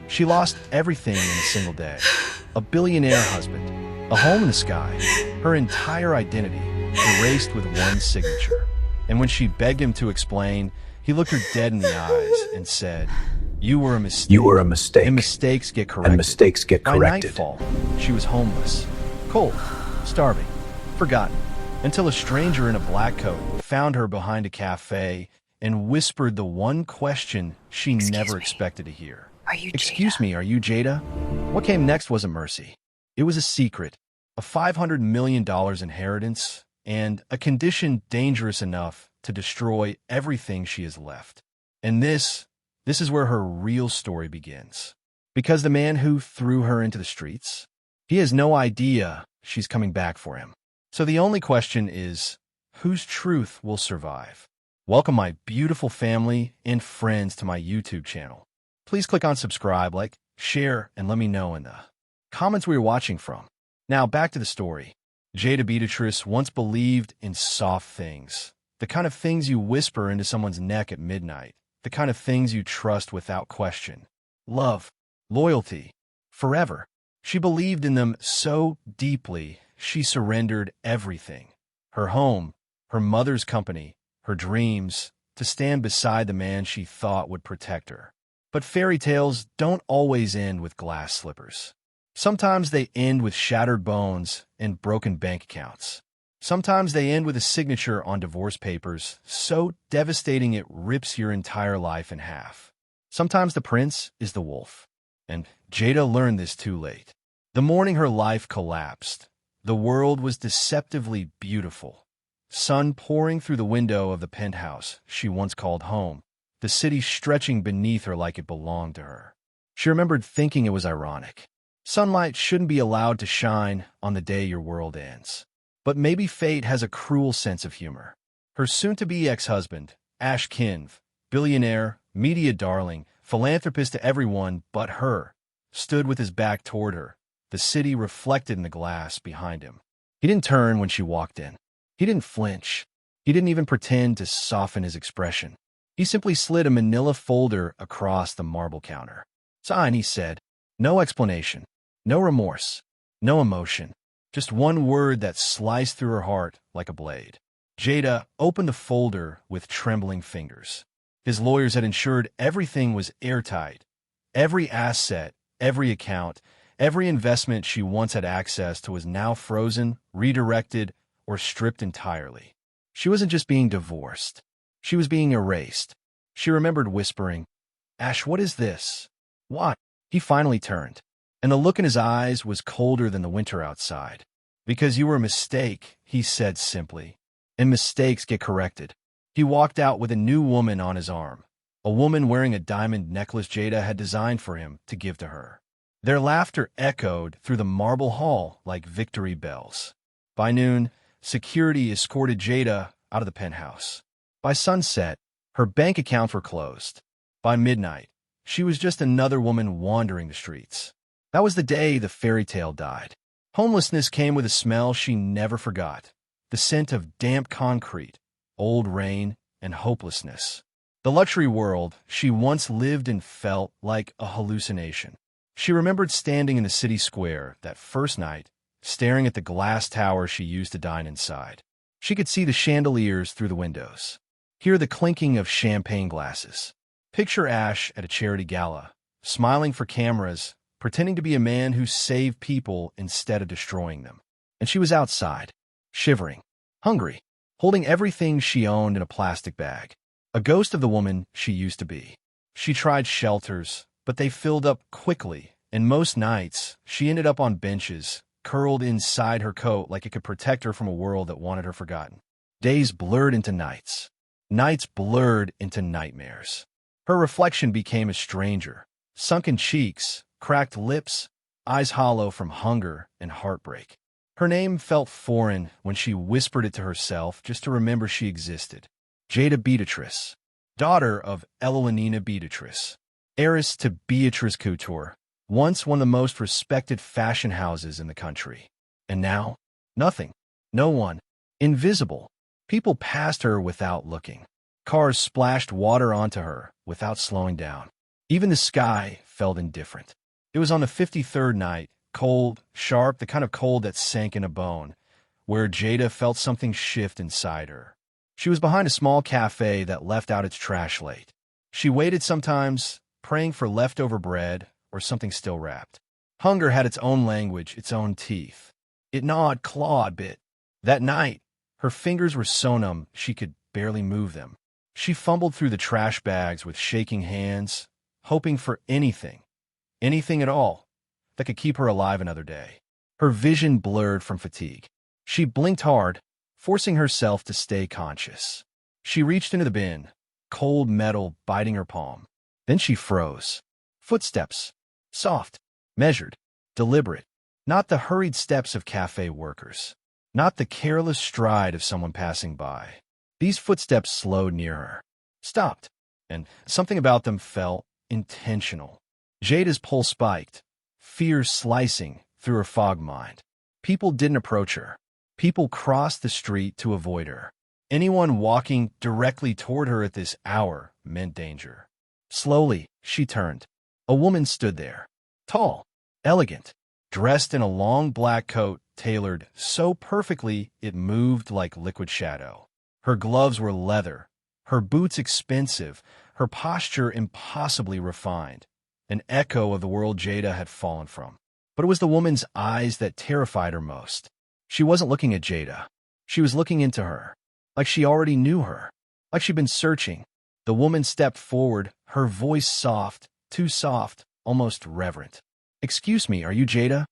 She lost everything in a single day. A billionaire husband, a home in the sky, her entire identity erased with one signature. And when she begged him to explain, he looked her dead in the eyes and said, "You were a mistake. You were a mistake. And mistakes get corrected." And mistakes get By corrected. nightfall, she was homeless, cold, starving, forgotten, until a stranger in a black coat found her behind a cafe and whispered the one question she never expected to hear. Are you Jada? "Excuse me, are you Jada?" What came next wasn't mercy. It was a secret, a $500 million inheritance, and a condition dangerous enough to destroy everything she has left. And this is where her real story begins. Because the man who threw her into the streets, he has no idea she's coming back for him. So the only question is, whose truth will survive? Welcome my beautiful family and friends to my YouTube channel. Please click on subscribe, like, share, and let me know in the comments where you're watching from. Now back to the story. Jada Beatrice once believed in soft things. The kind of things you whisper into someone's neck at midnight. The kind of things you trust without question. Love, loyalty, forever. She believed in them so deeply, she surrendered everything. Her home, her mother's company, her dreams, to stand beside the man she thought would protect her. But fairy tales don't always end with glass slippers. Sometimes they end with shattered bones and broken bank accounts. Sometimes they end with a signature on divorce papers so devastating it rips your entire life in half. Sometimes the prince is the wolf. And Jada learned this too late. The morning her life collapsed, the world was deceptively beautiful. Sun pouring through the window of the penthouse she once called home, the city stretching beneath her like it belonged to her. She remembered thinking it was ironic. Sunlight shouldn't be allowed to shine on the day your world ends. But maybe fate has a cruel sense of humor. Her soon-to-be ex-husband, Ash Kinv, billionaire, media darling, philanthropist to everyone but her, stood with his back toward her, the city reflected in the glass behind him. He didn't turn when she walked in. He didn't flinch. He didn't even pretend to soften his expression. He simply slid a manila folder across the marble counter. "Sign," he said. No explanation, no remorse, no emotion. Just one word that sliced through her heart like a blade. Jada opened the folder with trembling fingers. His lawyers had ensured everything was airtight. Every asset, every account, every investment she once had access to was now frozen, redirected, or stripped entirely. She wasn't just being divorced. She was being erased. She remembered whispering, "Ash, what is this?" "What?" He finally turned, and the look in his eyes was colder than the winter outside. "Because you were a mistake," he said simply, "and mistakes get corrected." He walked out with a new woman on his arm, a woman wearing a diamond necklace Jada had designed for him to give to her. Their laughter echoed through the marble hall like victory bells. By noon, security escorted Jada out of the penthouse. By sunset, her bank accounts were closed. By midnight, she was just another woman wandering the streets. That was the day the fairy tale died. Homelessness came with a smell she never forgot, the scent of damp concrete, old rain, and hopelessness. The luxury world she once lived and felt like a hallucination. She remembered standing in the city square that first night, staring at the glass tower she used to dine inside. She could see the chandeliers through the windows, hear the clinking of champagne glasses. Picture Ash at a charity gala, smiling for cameras, pretending to be a man who saved people instead of destroying them. And she was outside, shivering, hungry, holding everything she owned in a plastic bag, a ghost of the woman she used to be. She tried shelters, but they filled up quickly, and most nights she ended up on benches, curled inside her coat like it could protect her from a world that wanted her forgotten. Days blurred into nights. Nights blurred into nightmares. Her reflection became a stranger, sunken cheeks, cracked lips, eyes hollow from hunger and heartbreak. Her name felt foreign when she whispered it to herself just to remember she existed. Jada Beatrice, daughter of Eloanina Beatrice, heiress to Beatrice Couture, once one of the most respected fashion houses in the country. And now, nothing, no one, invisible. People passed her without looking. Cars splashed water onto her without slowing down. Even the sky felt indifferent. It was on the 53rd night, cold, sharp, the kind of cold that sank in a bone, where Jada felt something shift inside her. She was behind a small cafe that left out its trash late. She waited sometimes, praying for leftover bread or something still wrapped. Hunger had its own language, its own teeth. It gnawed, clawed, bit. That night, her fingers were so numb she could barely move them. She fumbled through the trash bags with shaking hands, hoping for anything at all, that could keep her alive another day. Her vision blurred from fatigue. She blinked hard, forcing herself to stay conscious. She reached into the bin, cold metal biting her palm. Then she froze. Footsteps. Soft, measured, deliberate. Not the hurried steps of cafe workers. Not the careless stride of someone passing by. These footsteps slowed near her, stopped, and something about them felt intentional. Jada's pulse spiked, fear slicing through her fog mind. People didn't approach her. People crossed the street to avoid her. Anyone walking directly toward her at this hour meant danger. Slowly, she turned. A woman stood there, tall, elegant, dressed in a long black coat tailored so perfectly it moved like liquid shadow. Her gloves were leather, her boots expensive, her posture impossibly refined, an echo of the world Jada had fallen from. But it was the woman's eyes that terrified her most. She wasn't looking at Jada. She was looking into her, like she already knew her, like she'd been searching. The woman stepped forward, her voice soft, too soft, almost reverent. "Excuse me, are you Jada?"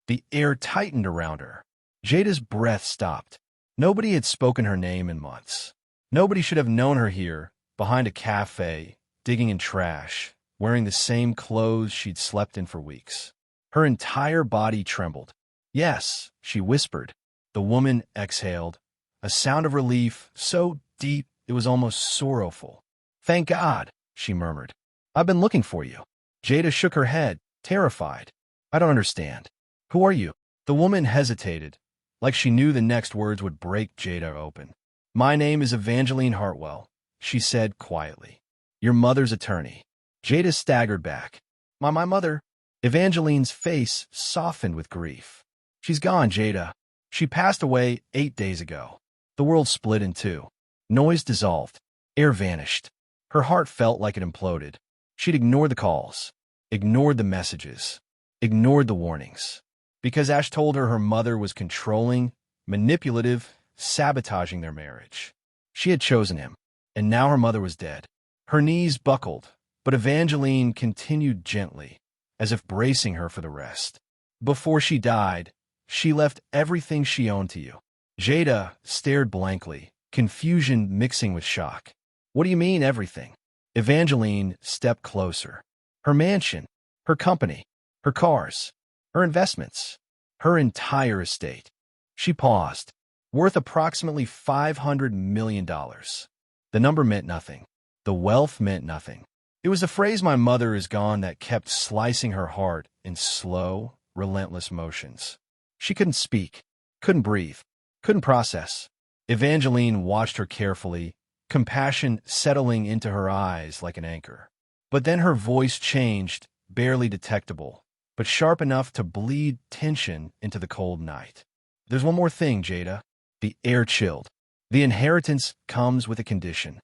The air tightened around her. Jada's breath stopped. Nobody had spoken her name in months. Nobody should have known her here, behind a cafe, digging in trash, wearing the same clothes she'd slept in for weeks. Her entire body trembled. "Yes," she whispered. The woman exhaled, a sound of relief so deep it was almost sorrowful. "Thank God," she murmured. "I've been looking for you." Jada shook her head, terrified. "I don't understand. Who are you?" The woman hesitated, like she knew the next words would break Jada open. "My name is Evangeline Hartwell," she said quietly. "Your mother's attorney." Jada staggered back. My mother?" Evangeline's face softened with grief. "She's gone, Jada. She passed away 8 days ago." The world split in two. Noise dissolved. Air vanished. Her heart felt like it imploded. She'd ignored the calls, ignored the messages, ignored the warnings. Because Ash told her mother was controlling, manipulative, sabotaging their marriage. She had chosen him, and now her mother was dead. Her knees buckled, but Evangeline continued gently, as if bracing her for the rest. "Before she died, she left everything she owned to you." Jada stared blankly, confusion mixing with shock. "What do you mean, everything?" Evangeline stepped closer. "Her mansion, her company, her cars, her investments, her entire estate." She paused. "Worth approximately $500 million. The number meant nothing. The wealth meant nothing. It was the phrase "my mother is gone" that kept slicing her heart in slow, relentless motions. She couldn't speak, couldn't breathe, couldn't process. Evangeline watched her carefully, compassion settling into her eyes like an anchor. But then her voice changed, barely detectable, but sharp enough to bleed tension into the cold night. "There's one more thing, Jada." The air chilled. "The inheritance comes with a condition."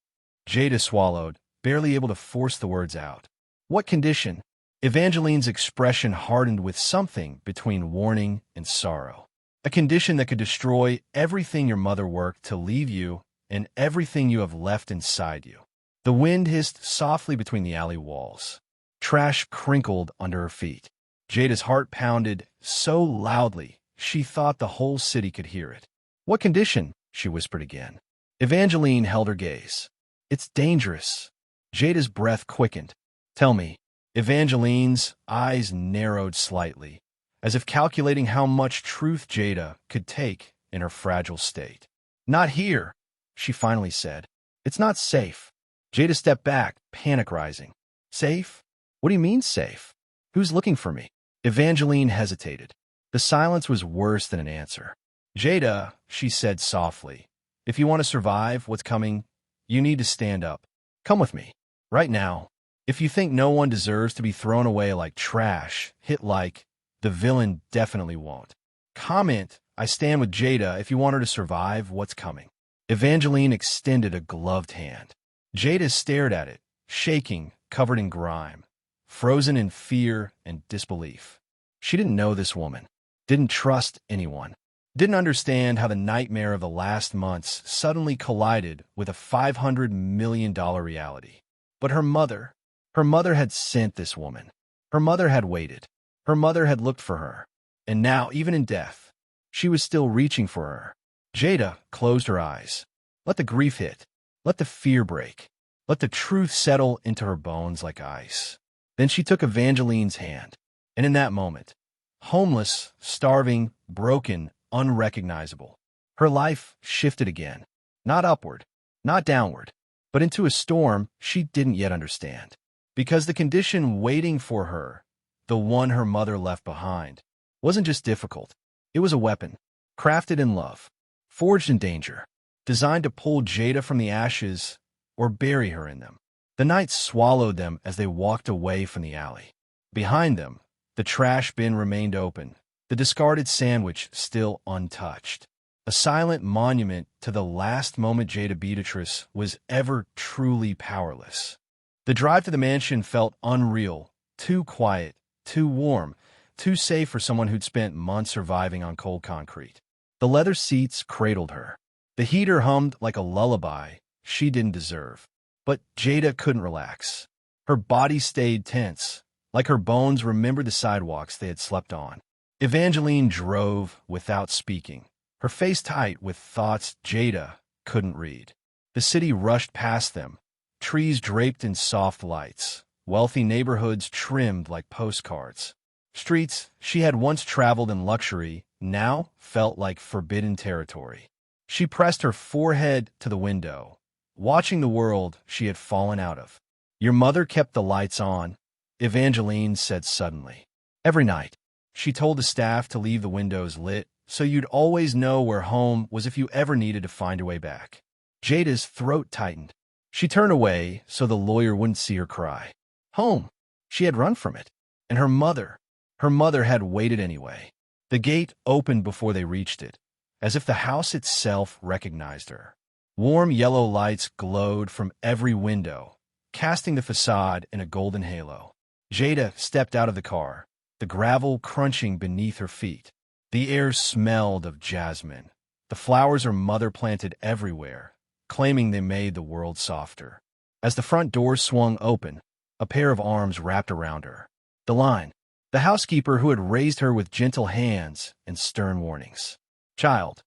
Jada swallowed, barely able to force the words out. "What condition?" Evangeline's expression hardened with something between warning and sorrow. "A condition that could destroy everything your mother worked to leave you and everything you have left inside you." The wind hissed softly between the alley walls. Trash crinkled under her feet. Jada's heart pounded so loudly she thought the whole city could hear it. "What condition?" she whispered again. Evangeline held her gaze. "It's dangerous." Jada's breath quickened. "Tell me." Evangeline's eyes narrowed slightly, as if calculating how much truth Jada could take in her fragile state. "Not here," she finally said. "It's not safe." Jada stepped back, panic rising. "Safe? What do you mean safe? Who's looking for me?" Evangeline hesitated. The silence was worse than an answer. "Jada," she said softly, "if you want to survive what's coming, you need to stand up. Come with me. Right now." If you think no one deserves to be thrown away like trash, hit like. The villain definitely won't. Comment, I stand with Jada if you want her to survive what's coming. Evangeline extended a gloved hand. Jada stared at it, shaking, covered in grime, frozen in fear and disbelief. She didn't know this woman, didn't trust anyone, didn't understand how the nightmare of the last months suddenly collided with a $500 million reality. But her mother had sent this woman. Her mother had waited. Her mother had looked for her. And now, even in death, she was still reaching for her. Jada closed her eyes. Let the grief hit. Let the fear break. Let the truth settle into her bones like ice. Then she took Evangeline's hand. And in that moment, homeless, starving, broken, unrecognizable, her life shifted again. Not upward, not downward, but into a storm she didn't yet understand. Because the condition waiting for her, the one her mother left behind, wasn't just difficult. It was a weapon, crafted in love, forged in danger, designed to pull Jada from the ashes or bury her in them. The night swallowed them as they walked away from the alley. Behind them, the trash bin remained open, the discarded sandwich still untouched. A silent monument to the last moment Jada Beatrice was ever truly powerless. The drive to the mansion felt unreal, too quiet, too warm, too safe for someone who'd spent months surviving on cold concrete. The leather seats cradled her. The heater hummed like a lullaby she didn't deserve. But Jada couldn't relax. Her body stayed tense, like her bones remembered the sidewalks they had slept on. Evangeline drove without speaking, her face tight with thoughts Jada couldn't read. The city rushed past them, trees draped in soft lights, wealthy neighborhoods trimmed like postcards. Streets she had once traveled in luxury now felt like forbidden territory. She pressed her forehead to the window, watching the world she had fallen out of. Your mother kept the lights on, Evangeline said suddenly. Every night, she told the staff to leave the windows lit so you'd always know where home was if you ever needed to find your way back. Jada's throat tightened. She turned away so the lawyer wouldn't see her cry. Home. She had run from it. And her mother had waited anyway. The gate opened before they reached it, as if the house itself recognized her. Warm yellow lights glowed from every window, casting the facade in a golden halo. Jada stepped out of the car, the gravel crunching beneath her feet. The air smelled of jasmine. The flowers her mother planted everywhere, claiming they made the world softer. As the front door swung open, a pair of arms wrapped around her. The housekeeper who had raised her with gentle hands and stern warnings. Child,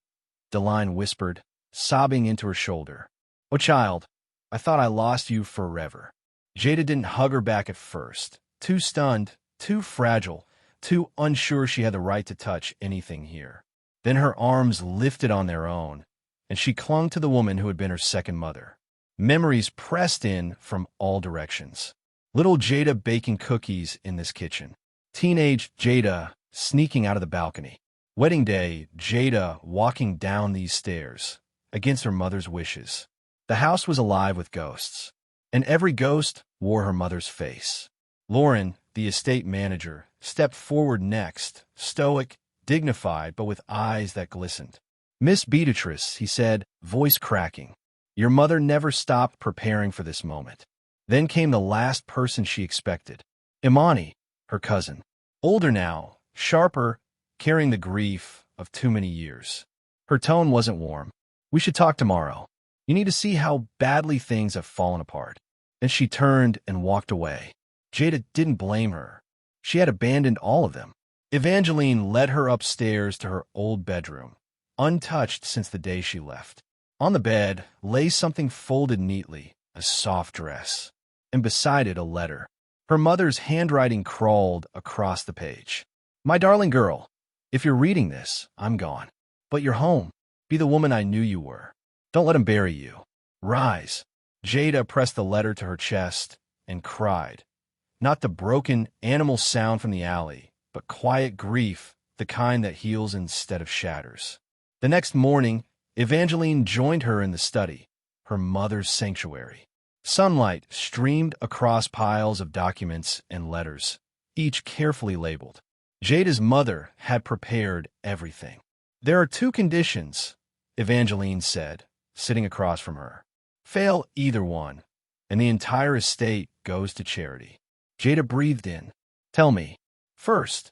Deline whispered, sobbing into her shoulder. Oh, child, I thought I lost you forever. Jada didn't hug her back at first. Too stunned, too fragile, too unsure she had the right to touch anything here. Then her arms lifted on their own, and she clung to the woman who had been her second mother. Memories pressed in from all directions. Little Jada baking cookies in this kitchen. Teenage Jada sneaking out of the balcony. Wedding day, Jada walking down these stairs, against her mother's wishes. The house was alive with ghosts, and every ghost wore her mother's face. Lauren, the estate manager, stepped forward next, stoic, dignified, but with eyes that glistened. Miss Beatrice, he said, voice cracking. Your mother never stopped preparing for this moment. Then came the last person she expected. Imani, her cousin. Older now, sharper, carrying the grief of too many years. Her tone wasn't warm. We should talk tomorrow. You need to see how badly things have fallen apart. Then she turned and walked away. Jada didn't blame her. She had abandoned all of them. Evangeline led her upstairs to her old bedroom, untouched since the day she left. On the bed lay something folded neatly, a soft dress, and beside it a letter. Her mother's handwriting crawled across the page. My darling girl, if you're reading this, I'm gone. But you're home. Be the woman I knew you were. Don't let him bury you. Rise. Jada pressed the letter to her chest and cried. Not the broken animal sound from the alley, but quiet grief, the kind that heals instead of shatters. The next morning, Evangeline joined her in the study, her mother's sanctuary. Sunlight streamed across piles of documents and letters, each carefully labeled. Jada's mother had prepared everything. "There are two conditions," Evangeline said, sitting across from her. "Fail either one, and the entire estate goes to charity." Jada breathed in. "Tell me. First,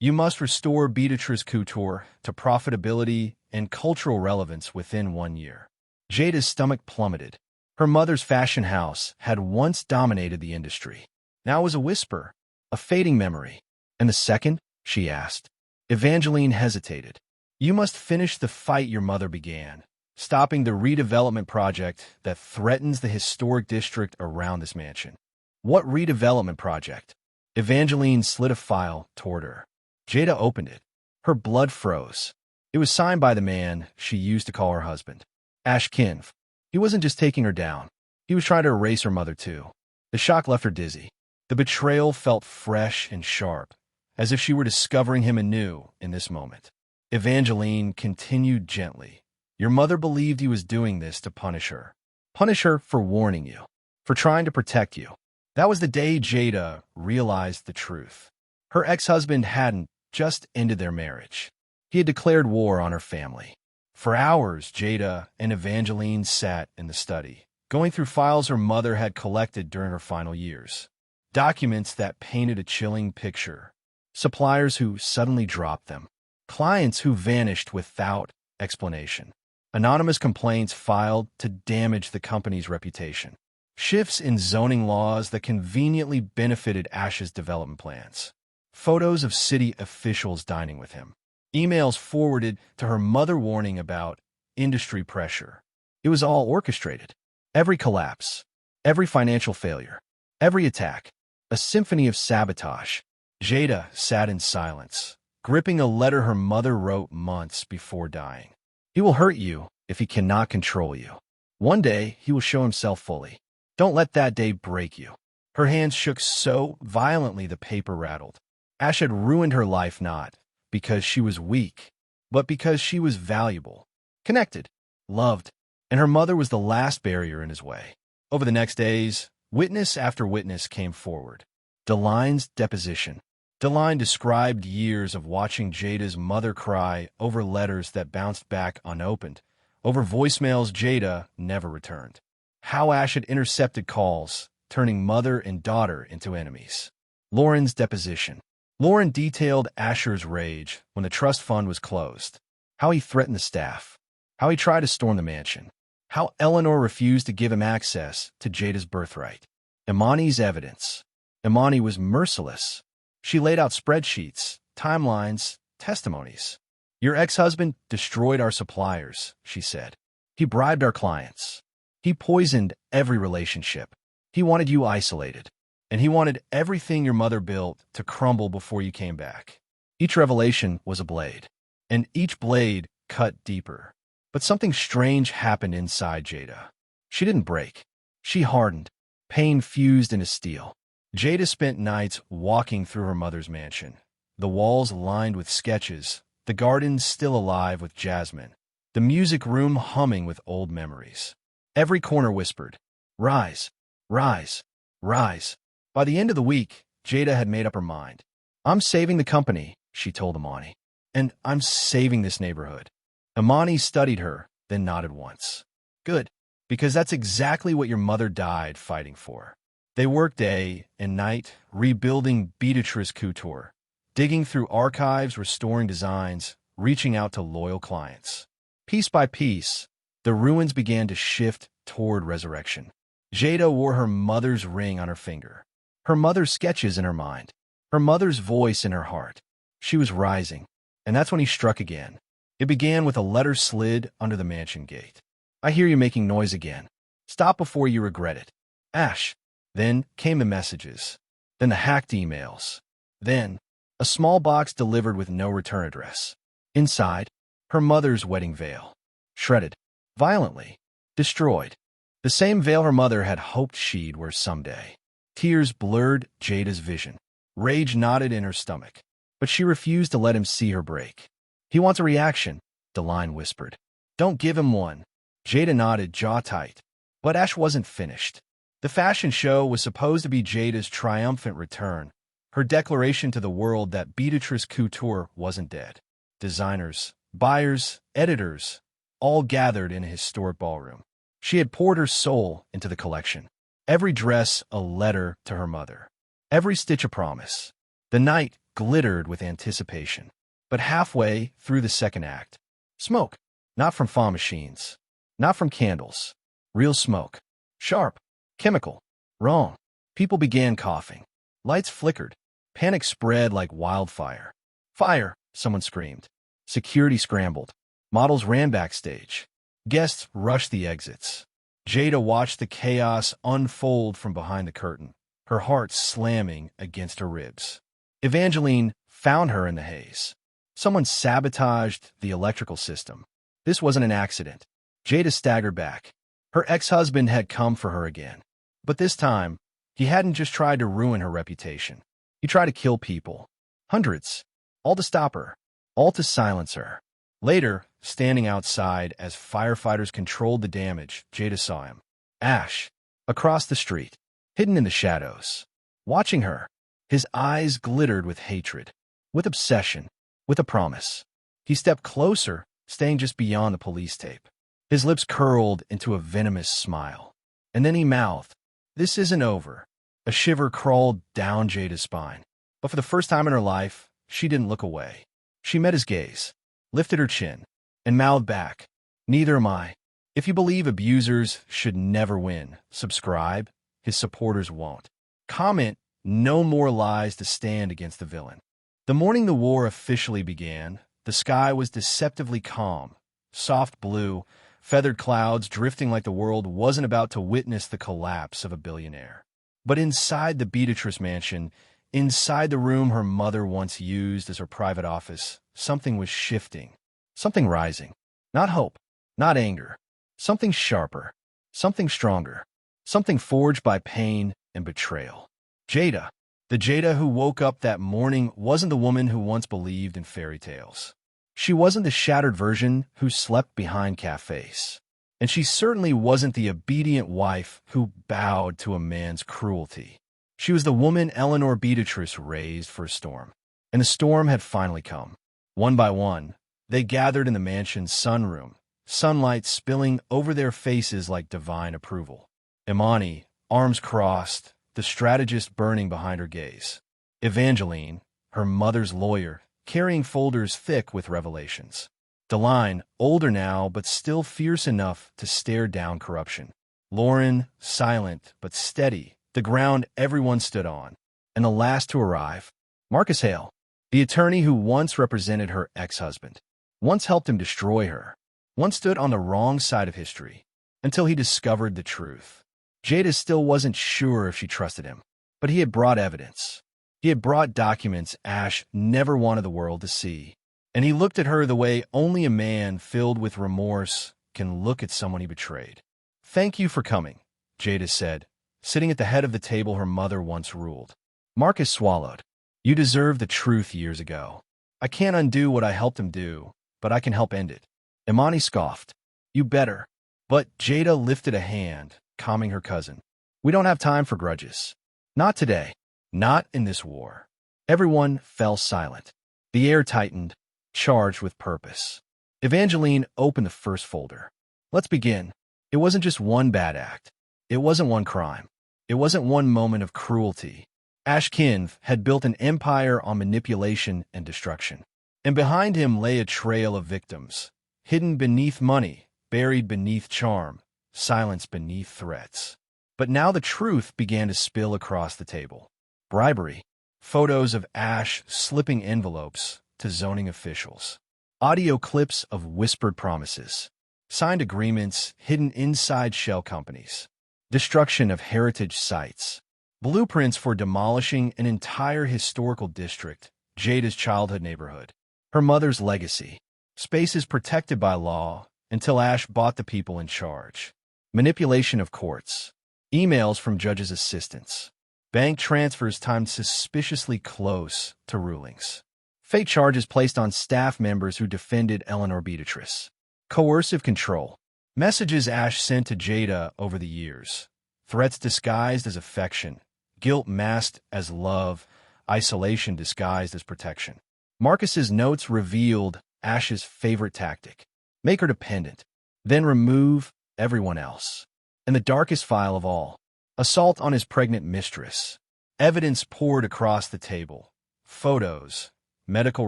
you must restore Beatrice Couture to profitability and cultural relevance within 1 year." Jada's stomach plummeted. Her mother's fashion house had once dominated the industry. Now it was a whisper, a fading memory. "And the second?" she asked. Evangeline hesitated. "You must finish the fight your mother began, stopping the redevelopment project that threatens the historic district around this mansion." "What redevelopment project?" Evangeline slid a file toward her. Jada opened it. Her blood froze. It was signed by the man she used to call her husband, Ash Kinf. He wasn't just taking her down. He was trying to erase her mother, too. The shock left her dizzy. The betrayal felt fresh and sharp, as if she were discovering him anew in this moment. Evangeline continued gently. "Your mother believed he was doing this to punish her. Punish her for warning you, for trying to protect you." That was the day Jada realized the truth. Her ex-husband hadn't just ended their marriage. He had declared war on her family. For hours, Jada and Evangeline sat in the study, going through files her mother had collected during her final years. Documents that painted a chilling picture. Suppliers who suddenly dropped them. Clients who vanished without explanation. Anonymous complaints filed to damage the company's reputation. Shifts in zoning laws that conveniently benefited Ash's development plans. Photos of city officials dining with him. Emails forwarded to her mother warning about industry pressure. It was all orchestrated. Every collapse, every financial failure, every attack, a symphony of sabotage. Jada sat in silence, gripping a letter her mother wrote months before dying. "He will hurt you if he cannot control you. One day, he will show himself fully. Don't let that day break you." Her hands shook so violently the paper rattled. Ash had ruined her life not because she was weak, but because she was valuable, connected, loved, and her mother was the last barrier in his way. Over the next days, witness after witness came forward. Deline's deposition. Deline described years of watching Jada's mother cry over letters that bounced back unopened, over voicemails Jada never returned. How Ash had intercepted calls, turning mother and daughter into enemies. Lauren's deposition. Lauren detailed Asher's rage when the trust fund was closed, how he threatened the staff, how he tried to storm the mansion, how Eleanor refused to give him access to Jada's birthright. Imani's evidence. Imani was merciless. She laid out spreadsheets, timelines, testimonies. "Your ex-husband destroyed our suppliers," she said. "He bribed our clients. He poisoned every relationship. He wanted you isolated. And he wanted everything your mother built to crumble before you came back." Each revelation was a blade, and each blade cut deeper. But something strange happened inside Jada. She didn't break. She hardened. Pain fused into steel. Jada spent nights walking through her mother's mansion, the walls lined with sketches, the gardens still alive with jasmine, the music room humming with old memories. Every corner whispered, "Rise, rise, rise." By the end of the week, Jada had made up her mind. "I'm saving the company," she told Imani, "and I'm saving this neighborhood." Imani studied her, then nodded once. "Good, because that's exactly what your mother died fighting for." They worked day and night, rebuilding Beatrice Couture, digging through archives, restoring designs, reaching out to loyal clients. Piece by piece, the ruins began to shift toward resurrection. Jada wore her mother's ring on her finger, her mother's sketches in her mind, her mother's voice in her heart. She was rising, and that's when he struck again. It began with a letter slid under the mansion gate. "I hear you making noise again. Stop before you regret it. Ash." Then came the messages, then the hacked emails, then a small box delivered with no return address. Inside, her mother's wedding veil, shredded, violently, destroyed. The same veil her mother had hoped she'd wear someday. Tears blurred Jada's vision. Rage knotted in her stomach, but she refused to let him see her break. "He wants a reaction," Deline whispered. "Don't give him one." Jada nodded, jaw tight. But Ash wasn't finished. The fashion show was supposed to be Jada's triumphant return, her declaration to the world that Beatrice Couture wasn't dead. Designers, buyers, editors, all gathered in a historic ballroom. She had poured her soul into the collection. Every dress a letter to her mother. Every stitch a promise. The night glittered with anticipation. But halfway through the second act, smoke. Not from fog machines. Not from candles. Real smoke. Sharp. Chemical. Wrong. People began coughing. Lights flickered. Panic spread like wildfire. Fire, someone screamed. Security scrambled. Models ran backstage. Guests rushed the exits. Jada watched the chaos unfold from behind the curtain, her heart slamming against her ribs. Evangeline found her in the haze. Someone sabotaged the electrical system. This wasn't an accident. Jada staggered back. Her ex-husband had come for her again. But this time, he hadn't just tried to ruin her reputation. He tried to kill people. Hundreds. All to stop her. All to silence her. Later, standing outside as firefighters controlled the damage, Jada saw him. Ash. Across the street. Hidden in the shadows. Watching her. His eyes glittered with hatred. With obsession. With a promise. He stepped closer, staying just beyond the police tape. His lips curled into a venomous smile. And then he mouthed, "This isn't over." A shiver crawled down Jada's spine. But for the first time in her life, she didn't look away. She met his gaze, lifted her chin, and mouthed back, "Neither am I. If you believe abusers should never win, subscribe. His supporters won't. Comment, no more lies to stand against the villain." The morning the war officially began, the sky was deceptively calm, soft blue, feathered clouds drifting like the world wasn't about to witness the collapse of a billionaire. But inside the Beatrice mansion, inside the room her mother once used as her private office, something was shifting, something rising. Not hope, not anger, something sharper, something stronger, something forged by pain and betrayal. Jada, the Jada who woke up that morning, wasn't the woman who once believed in fairy tales. She wasn't the shattered version who slept behind cafes. And she certainly wasn't the obedient wife who bowed to a man's cruelty. She was the woman Eleanor Beatrice raised for a storm. And the storm had finally come. One by one, they gathered in the mansion's sunroom, sunlight spilling over their faces like divine approval. Imani, arms crossed, the strategist burning behind her gaze. Evangeline, her mother's lawyer, carrying folders thick with revelations. Deline, older now but still fierce enough to stare down corruption. Lauren, silent but steady, the ground everyone stood on. And the last to arrive, Marcus Hale, the attorney who once represented her ex-husband, once helped him destroy her, once stood on the wrong side of history, until he discovered the truth. Jada still wasn't sure if she trusted him, but he had brought evidence. He had brought documents Ash never wanted the world to see, and he looked at her the way only a man filled with remorse can look at someone he betrayed. "Thank you for coming," Jada said, sitting at the head of the table her mother once ruled. Marcus swallowed. "You deserved the truth years ago. I can't undo what I helped him do, but I can help end it." Imani scoffed. "You better." But Jada lifted a hand, calming her cousin. "We don't have time for grudges. Not today. Not in this war." Everyone fell silent. The air tightened, charged with purpose. Evangeline opened the first folder. "Let's begin." It wasn't just one bad act. It wasn't one crime. It wasn't one moment of cruelty. Ash Kinv had built an empire on manipulation and destruction. And behind him lay a trail of victims, hidden beneath money, buried beneath charm, silenced beneath threats. But now the truth began to spill across the table. Bribery, photos of Ash slipping envelopes to zoning officials, audio clips of whispered promises, signed agreements hidden inside shell companies, destruction of heritage sites, blueprints for demolishing an entire historical district, Jada's childhood neighborhood, her mother's legacy, spaces protected by law until Ash bought the people in charge, manipulation of courts, emails from judges' assistants, bank transfers timed suspiciously close to rulings, fake charges placed on staff members who defended Eleanor Beatrice, coercive control, messages Ash sent to Jada over the years, threats disguised as affection, guilt masked as love, isolation disguised as protection. Marcus's notes revealed Ash's favorite tactic: make her dependent, then remove everyone else. And the darkest file of all, assault on his pregnant mistress. Evidence poured across the table. Photos, medical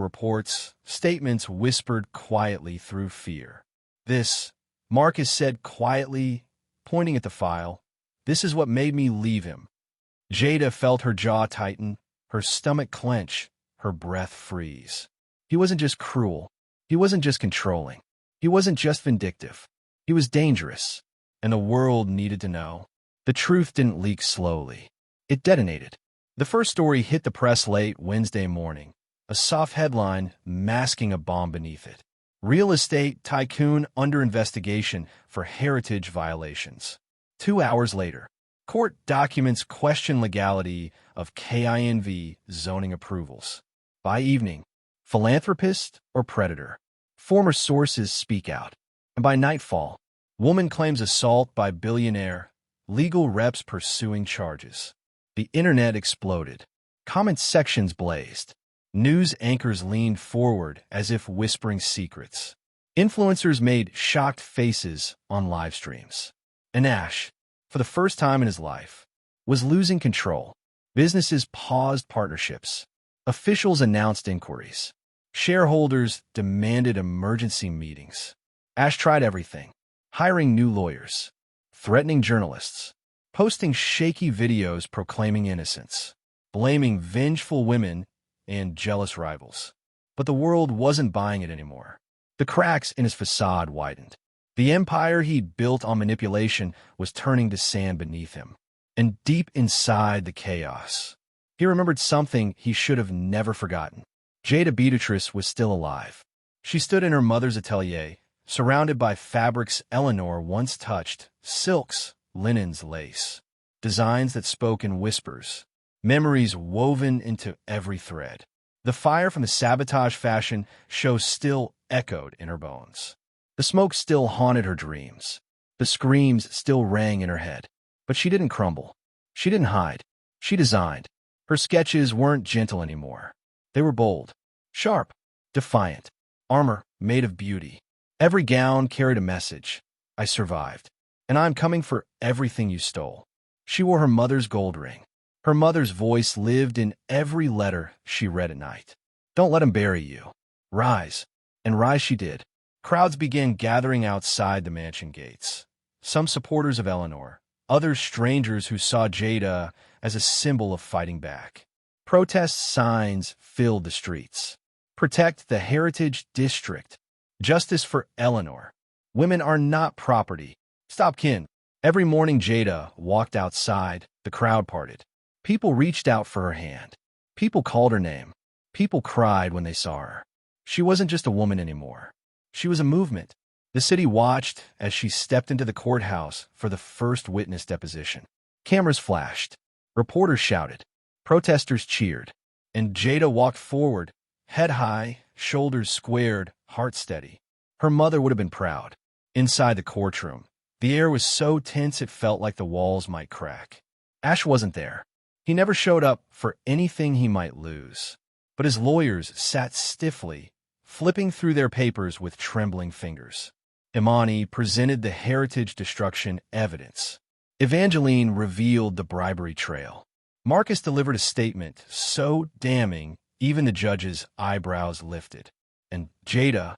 reports, statements whispered quietly through fear. This, Marcus said quietly, pointing at the file, this is what made me leave him. Jada felt her jaw tighten, her stomach clench, her breath freeze. He wasn't just cruel. He wasn't just controlling. He wasn't just vindictive. He was dangerous, and the world needed to know. The truth didn't leak slowly. It detonated. The first story hit the press late Wednesday morning, a soft headline masking a bomb beneath it. Real estate tycoon under investigation for heritage violations. 2 hours later, court documents question legality of KINV zoning approvals. By evening, philanthropist or predator? Former sources speak out. And by nightfall, woman claims assault by billionaire, legal reps pursuing charges. The internet exploded. Comment sections blazed. News anchors leaned forward as if whispering secrets. Influencers made shocked faces on live streams. And Ash, for the first time in his life, was losing control. Businesses paused partnerships. Officials announced inquiries. Shareholders demanded emergency meetings. Ash tried everything: hiring new lawyers, threatening journalists, posting shaky videos proclaiming innocence, blaming vengeful women and jealous rivals. But the world wasn't buying it anymore. The cracks in his facade widened. The empire he'd built on manipulation was turning to sand beneath him. And deep inside the chaos, he remembered something he should have never forgotten. Jada Beatrice was still alive. She stood in her mother's atelier, surrounded by fabrics Eleanor once touched: silks, linens, lace. Designs that spoke in whispers. Memories woven into every thread. The fire from the sabotage fashion show still echoed in her bones. The smoke still haunted her dreams. The screams still rang in her head. But she didn't crumble. She didn't hide. She designed. Her sketches weren't gentle anymore. They were bold, sharp, defiant. Armor made of beauty. Every gown carried a message. I survived. And I'm coming for everything you stole. She wore her mother's gold ring. Her mother's voice lived in every letter she read at night. Don't let him bury you. Rise. And rise she did. Crowds began gathering outside the mansion gates. Some supporters of Eleanor, others strangers who saw Jada as a symbol of fighting back. Protest signs filled the streets. Protect the Heritage District. Justice for Eleanor. Women are not property. Stop kin. Every morning Jada walked outside, the crowd parted. People reached out for her hand. People called her name. People cried when they saw her. She wasn't just a woman anymore. She was a movement. The city watched as she stepped into the courthouse for the first witness deposition. Cameras flashed. Reporters shouted. Protesters cheered. And Jada walked forward, head high, shoulders squared, heart steady. Her mother would have been proud. Inside the courtroom, the air was so tense it felt like the walls might crack. Ash wasn't there. He never showed up for anything he might lose. But his lawyers sat stiffly, flipping through their papers with trembling fingers. Imani presented the heritage destruction evidence. Evangeline revealed the bribery trail. Marcus delivered a statement so damning even the judge's eyebrows lifted. And Jada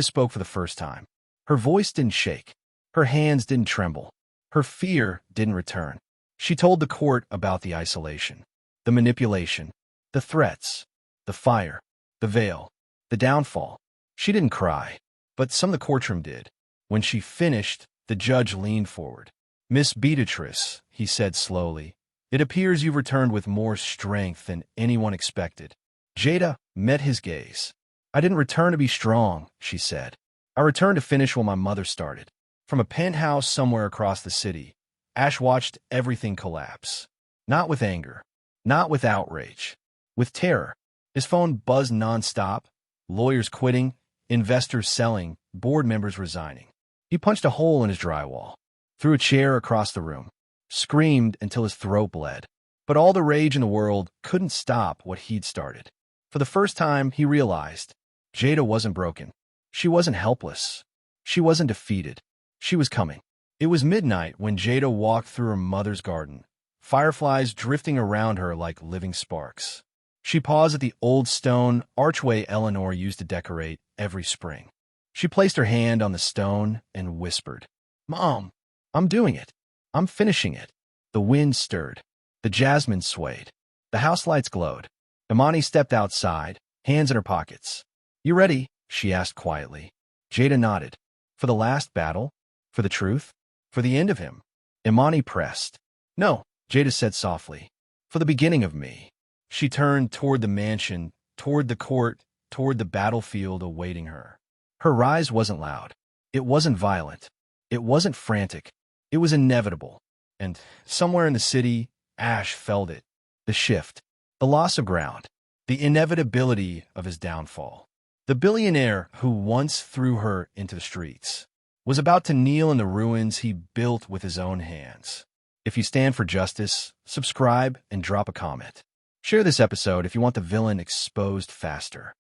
spoke for the first time. Her voice didn't shake. Her hands didn't tremble. Her fear didn't return. She told the court about the isolation, the manipulation, the threats, the fire, the veil, the downfall. She didn't cry, but some of the courtroom did. When she finished, the judge leaned forward. Miss Beatrice, he said slowly, it appears you've returned with more strength than anyone expected. Jada met his gaze. I didn't return to be strong, she said. I returned to finish what my mother started. From a penthouse somewhere across the city, Ash watched everything collapse. Not with anger, not with outrage, with terror. His phone buzzed nonstop, lawyers quitting, investors selling, board members resigning. He punched a hole in his drywall, threw a chair across the room. screamed until his throat bled. But all the rage in the world couldn't stop what he'd started. For the first time, he realized Jada wasn't broken. She wasn't helpless. She wasn't defeated. She was coming. It was midnight when Jada walked through her mother's garden, fireflies drifting around her like living sparks. She paused at the old stone archway Eleanor used to decorate every spring. She placed her hand on the stone and whispered, "Mom, I'm doing it. I'm finishing it." The wind stirred. The jasmine swayed. The house lights glowed. Imani stepped outside, hands in her pockets. "You ready?" she asked quietly. Jada nodded. "For the last battle? For the truth? For the end of him?" Imani pressed. "No," Jada said softly. "For the beginning of me." She turned toward the mansion, toward the court, toward the battlefield awaiting her. Her rise wasn't loud. It wasn't violent. It wasn't frantic. It was inevitable. And somewhere in the city, Ash felt it. The shift. The loss of ground. The inevitability of his downfall. The billionaire who once threw her into the streets was about to kneel in the ruins he built with his own hands. If you stand for justice, subscribe and drop a comment. Share this episode if you want the villain exposed faster.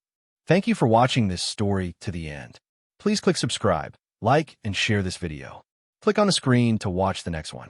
Thank you for watching this story to the end. Please click subscribe, like, and share this video. Click on the screen to watch the next one.